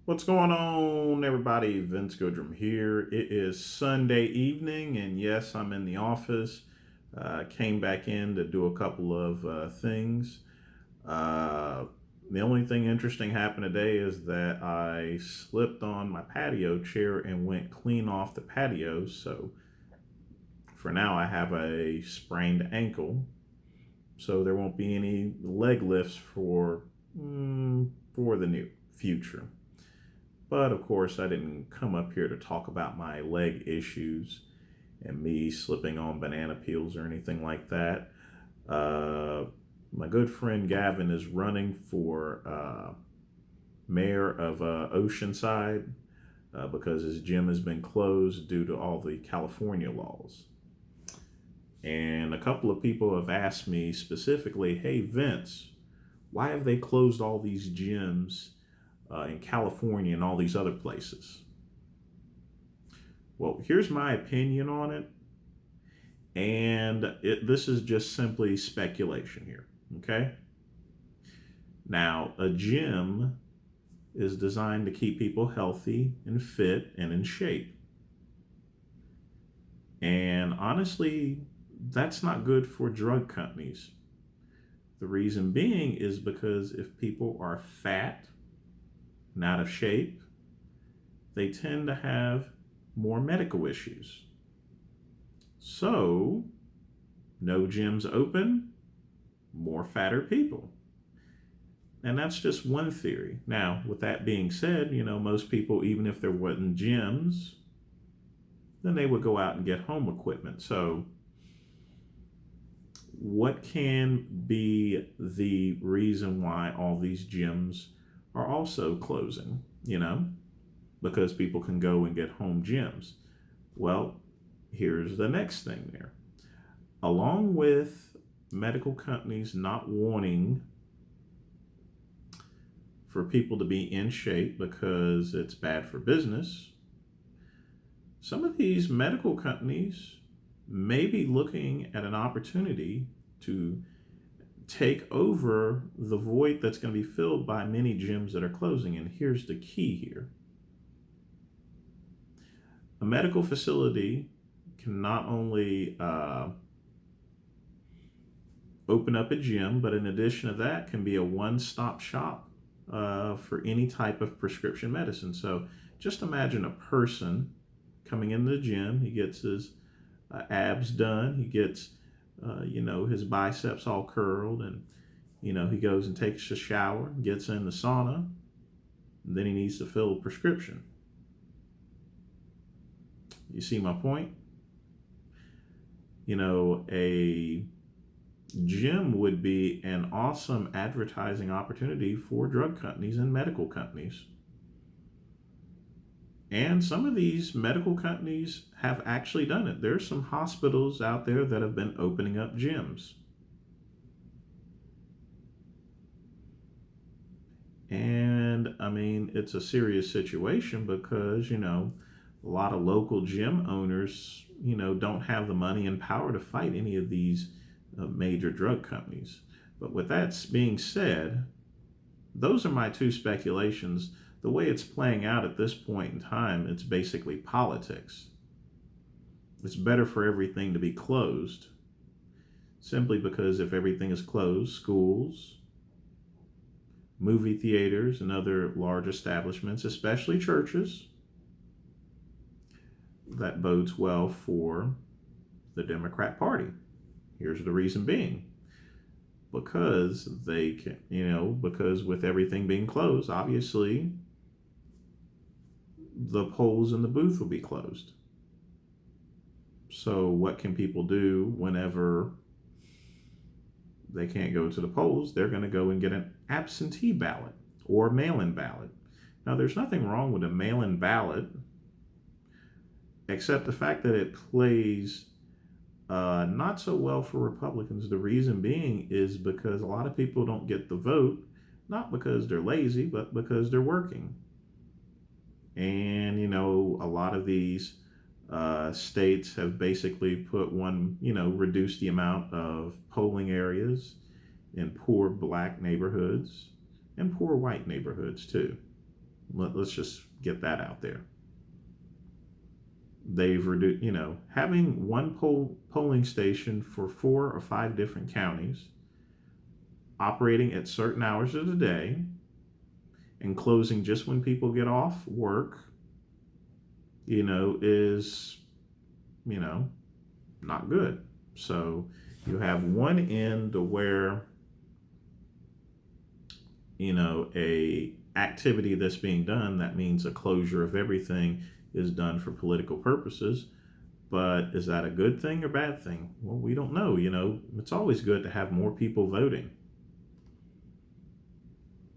What's going on, everybody? Vince Goodrum here. It is Sunday evening, and yes, I'm in the office. Came back in to do a couple of things. Uh, the only thing interesting happened today is that I slipped on my patio chair and went clean off the patio. So for now, I have a sprained ankle. So there won't be any leg lifts for the near future. But of course, I didn't come up here to talk about my leg issues and me slipping on banana peels or anything like that. Uh, my good friend Gavin is running for mayor of Oceanside because his gym has been closed due to all the California laws. And a couple of people have asked me specifically, hey, Vince, why have they closed all these gyms in California and all these other places? Well, here's my opinion on it, and this is just simply speculation here. Okay. Now, a gym is designed to keep people healthy and fit and in shape. And honestly, that's not good for drug companies. The reason being is because if people are fat and out of shape, they tend to have more medical issues. So, no gyms open, more fatter people. And that's just one theory. Now, with that being said, most people, even if there wasn't gyms, then they would go out and get home equipment. So, what can be the reason why all these gyms are also closing? Because people can go and get home gyms. Well, here's the next thing there. Along with medical companies not wanting for people to be in shape because it's bad for business, some of these medical companies may be looking at an opportunity to take over the void that's going to be filled by many gyms that are closing. And here's the key here: a medical facility can not only open up a gym, but in addition to that, can be a one-stop shop for any type of prescription medicine. So just imagine a person coming into the gym. He gets his abs done. He gets, his biceps all curled, and he goes and takes a shower, gets in the sauna, and then he needs to fill a prescription. You see my point? A gym would be an awesome advertising opportunity for drug companies and medical companies. And some of these medical companies have actually done it. There's some hospitals out there that have been opening up gyms. And I mean, it's a serious situation because, a lot of local gym owners, don't have the money and power to fight any of these major drug companies. But with that being said, those are my two speculations. The way it's playing out at this point in time, it's basically politics. It's better for everything to be closed, simply because if everything is closed, schools, movie theaters, and other large establishments, especially churches, that bodes well for the Democrat Party. Here's the reason being: because they can, because with everything being closed, obviously the polls in the booth will be closed. So, what can people do whenever they can't go to the polls? They're going to go and get an absentee ballot or mail in ballot. Now, there's nothing wrong with a mail in ballot, except the fact that it plays not so well for Republicans. The reason being is because a lot of people don't get the vote, not because they're lazy, but because they're working. And, a lot of these states have basically reduced the amount of polling areas in poor black neighborhoods and poor white neighborhoods too. Let's just get that out there. They've reduced, having one polling station for 4 or 5 different counties, operating at certain hours of the day, and closing just when people get off work, is, not good. So you have one end where, a activity that's being done, that means a closure of everything is done for political purposes. But is that a good thing or bad thing? Well, we don't know. It's always good to have more people voting.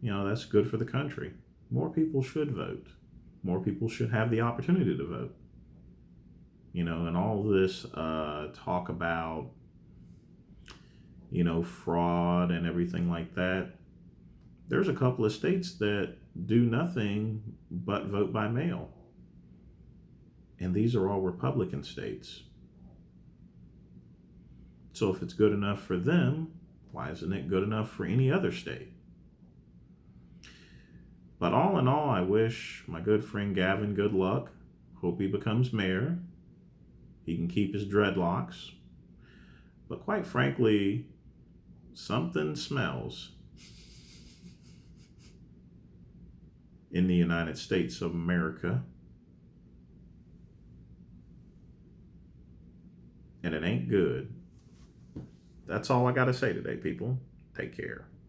That's good for the country. More people should vote. More people should have the opportunity to vote. And all this talk about, fraud and everything like that. There's a couple of states that do nothing but vote by mail. And these are all Republican states. So if it's good enough for them, why isn't it good enough for any other state? But all in all, I wish my good friend Gavin good luck. Hope he becomes mayor. He can keep his dreadlocks. But quite frankly, something smells in the United States of America. And it ain't good. That's all I got to say today, people. Take care.